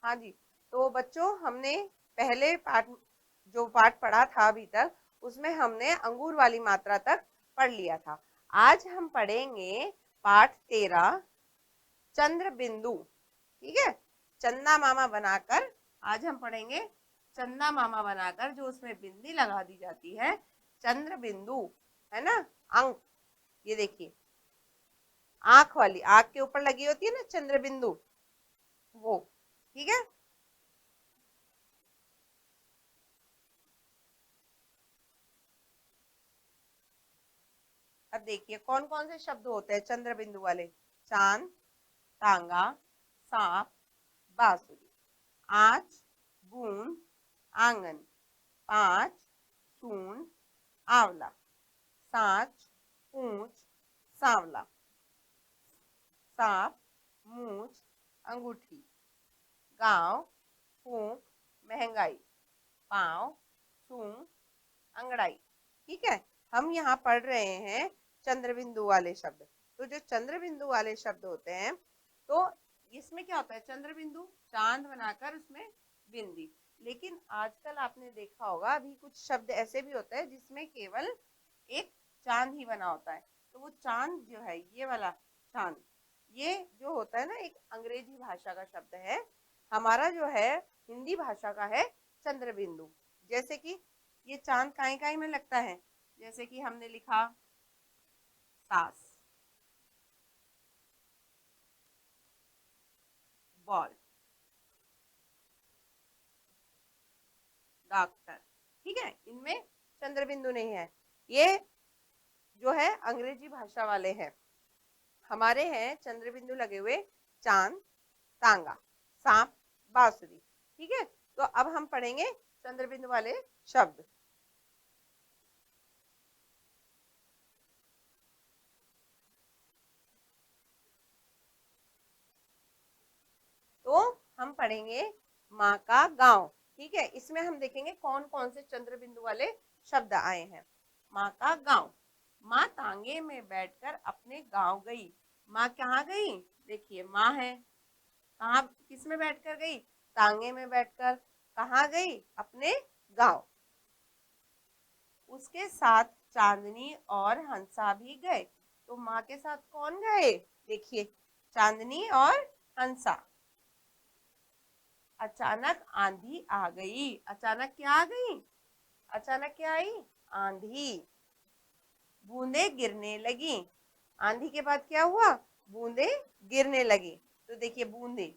हाँ जी, तो बच्चों हमने पहले पाठ जो पाठ पढ़ा था अभी तक, उसमें हमने अंगूर वाली मात्रा तक पढ़ लिया था। आज हम पढ़ेंगे पाठ 13 चंद्र बिंदु। ठीक है, चंदा मामा बनाकर आज हम पढ़ेंगे। चंदा मामा बनाकर जो उसमें बिंदी लगा दी जाती है, चंद्र बिंदु, है ना, अंक। ये देखिए, आंख वाली, आंख के ऊपर लगी होती है ना चंद्र बिंदु, वो। ठीक है, अब देखिए कौन कौन से शब्द होते हैं चंद्र बिंदु वाले। चांद, तांगा, सांप, बांसुरी। आँच, बूंद, आंगन। पांच, सूंड, आंवला। सांच, पूंछ, सांवला। सांप, मूछ, अंगूठी। गांव, फूंक, महंगाई। पाँव, सूंग, अंगड़ाई। ठीक है, हम यहाँ पढ़ रहे हैं चंद्र बिंदु वाले शब्द। तो जो चंद्र बिंदु वाले शब्द होते हैं, तो इसमें क्या होता है, चंद्र बिंदु चांद बनाकर उसमें बिंदी। लेकिन आजकल आपने देखा होगा अभी कुछ शब्द ऐसे भी होते हैं जिसमें केवल एक चांद ही बना होता है। तो वो चांद जो है, ये वाला चांद, ये जो होता है ना, एक अंग्रेजी भाषा का शब्द है। हमारा जो है हिंदी भाषा का है चंद्र बिंदु। जैसे कि ये चांद काई काई में लगता है, जैसे कि हमने लिखा सास, बॉल, डॉक्टर। ठीक है, इनमें चंद्र बिंदु नहीं है। ये जो है अंग्रेजी भाषा वाले हैं। हमारे हैं चंद्र बिंदु लगे हुए चांद, तांगा, सांप, बांसुरी। ठीक है, तो अब हम पढ़ेंगे चंद्र बिंदु वाले शब्द। तो हम पढ़ेंगे माँ का गांव। ठीक है, इसमें हम देखेंगे कौन कौन से चंद्र बिंदु वाले शब्द आए हैं। माँ का गांव। माँ तांगे में बैठकर अपने गांव गई। माँ कहाँ गई, देखिए माँ है, कहाँ किस में बैठकर गई, तांगे में बैठकर। कहाँ गई, अपने गांव। उसके साथ चांदनी और हंसा भी गए। तो माँ के साथ कौन गए, देखिए चांदनी और हंसा। अचानक आंधी आ गई। अचानक क्या आ गई, अचानक क्या आई, आंधी। बूंदे गिरने लगी। आंधी के बाद क्या हुआ, बूंदे गिरने लगी। तो देखिए बूंदे।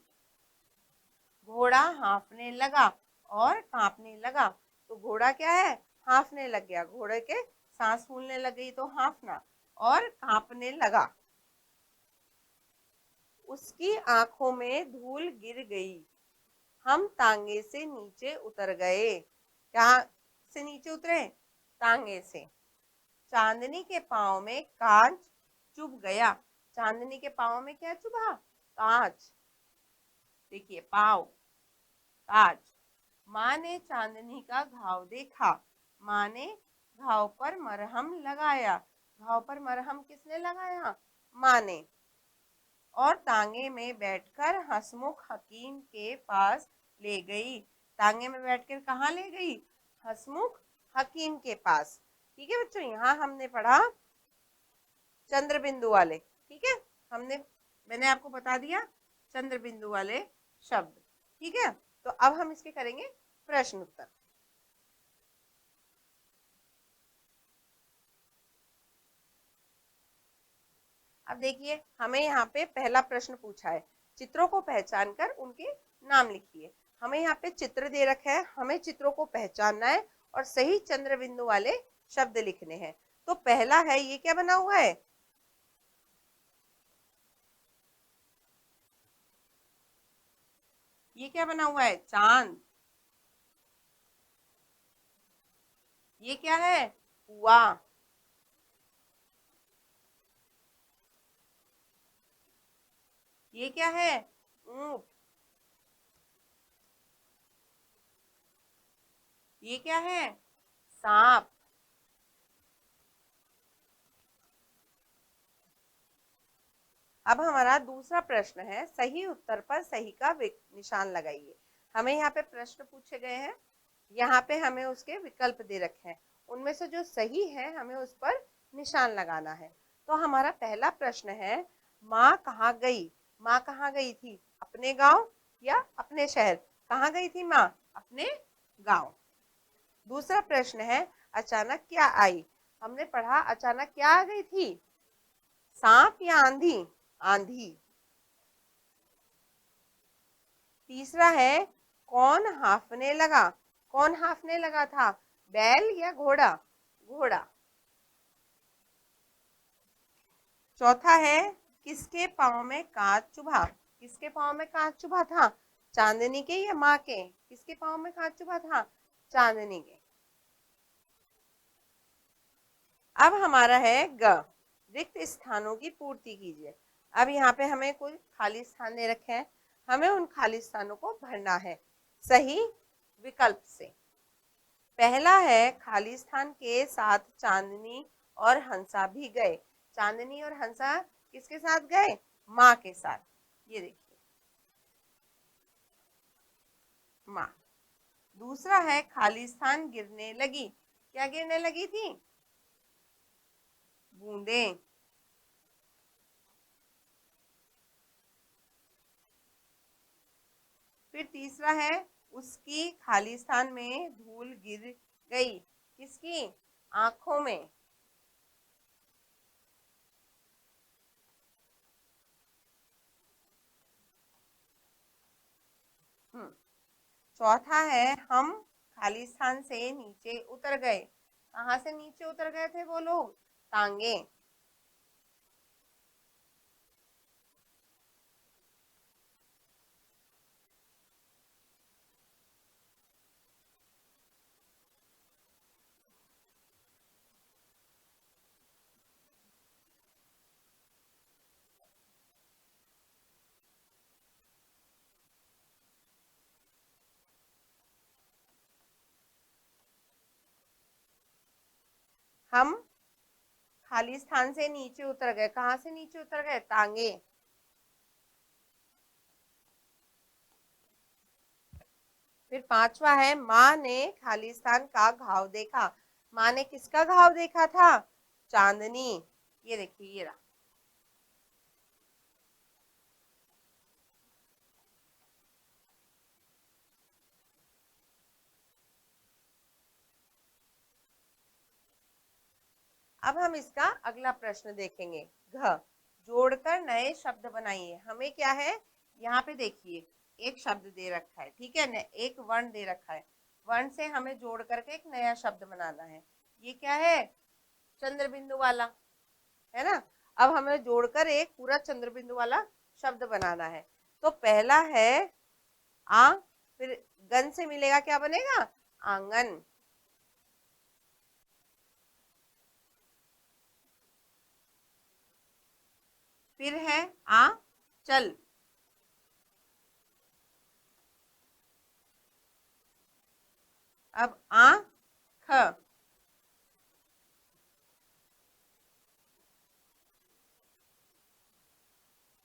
घोड़ा हाँफने लगा और कांपने लगा। तो घोड़ा क्या है, हाँफने लग गया, घोड़े के सांस फूलने लग गई तो हाँफना, और कांपने लगा। उसकी आंखों में धूल गिर गई। हम तांगे से नीचे उतर गए। क्या से नीचे उतरे, तांगे से। चांदनी के पाँव में कांच चुभ गया। चांदनी के पाँव में क्या चुभा, कांच। देखिए पाँव, कांच। माँ ने चांदनी का घाव देखा। माँ ने घाव पर मरहम लगाया। घाव पर मरहम किसने लगाया, माँ ने। और तांगे में बैठकर हसमुख हकीम के पास ले गई। तांगे में बैठकर कहाँ ले गई, हसमुख हकीम के पास। ठीक है बच्चों, यहाँ हमने पढ़ा चंद्र बिंदु वाले। ठीक है, हमने मैंने आपको बता दिया चंद्र बिंदु वाले शब्द। ठीक है, तो अब हम इसके करेंगे प्रश्न उत्तर। अब देखिए हमें यहाँ पे पहला प्रश्न पूछा है, चित्रों को पहचान कर उनके नाम लिखिए। हमें यहाँ पे चित्र दे रखा है, हमें चित्रों को पहचानना है और सही चंद्र बिंदु वाले शब्द लिखने हैं। तो पहला है, ये क्या बना हुआ है, ये क्या बना हुआ है, चांद। ये क्या है, हुआ। ये क्या है, ऊंट। ये क्या है, सांप। अब हमारा दूसरा प्रश्न है, सही उत्तर पर सही का निशान लगाइए। हमें यहाँ पे प्रश्न पूछे गए हैं, यहाँ पे हमें उसके विकल्प दे रखे हैं, उनमें से जो सही है हमें उस पर निशान लगाना है। तो हमारा पहला प्रश्न है, माँ कहाँ गई? माँ कहाँ गई थी? अपने गांव या अपने शहर? कहाँ गई थी माँ? अपने गांव। दूसरा प्रश्न है, अचानक क्या आई? हमने पढ़ा अचानक क्या आ गई थी? सांप या आंधी? आंधी। तीसरा है, कौन हांफने लगा? कौन हांफने लगा था? बैल या घोड़ा? घोड़ा। चौथा है, किसके पाँव में कांच चुभा? किसके पाँव में कांच चुभा था? चांदनी के या माँ के? किसके पाँव में कांच चुभा था? चांदनी के। अब हमारा है ग, रिक्त स्थानों की पूर्ति कीजिए। अब यहाँ पे हमें कुछ खाली स्थान दे रखे हैं, हमें उन खाली स्थानों को भरना है सही विकल्प से। पहला है, खाली स्थान के साथ चांदनी और हंसा भी गए। चांदनी और हंसा किसके साथ गए? माँ के साथ। ये देखिए, माँ। दूसरा है, खाली स्थान गिरने लगी। क्या गिरने लगी थी? बूंदें। फिर तीसरा है, उसकी खाली स्थान में धूल गिर गई। किसकी? आंखों में। चौथा है, हम खाली स्थान से नीचे उतर गए। कहाँ से नीचे उतर गए थे वो लोग? टांगे। हम खाली स्थान से नीचे उतर गए। कहाँ से नीचे उतर गए? टांगे। फिर पांचवा है, माँ ने खाली स्थान का घाव देखा। माँ ने किसका घाव देखा था? चांदनी। ये देखिए, ये रहा। अब हम इसका अगला प्रश्न देखेंगे। घ, जोड़कर नए शब्द बनाइए। हमें क्या है, यहाँ पे देखिए, एक शब्द दे रखा है, ठीक है न, एक वर्ण दे रखा है, वर्ण से हमें जोड़ करके एक नया शब्द बनाना है। ये क्या है? चंद्र बिंदु वाला, है ना। अब हमें जोड़कर एक पूरा चंद्र बिंदु वाला शब्द बनाना है। तो पहला है आ, फिर गन से मिलेगा, क्या बनेगा? आंगन। फिर है आ, चल। अब आ, ख।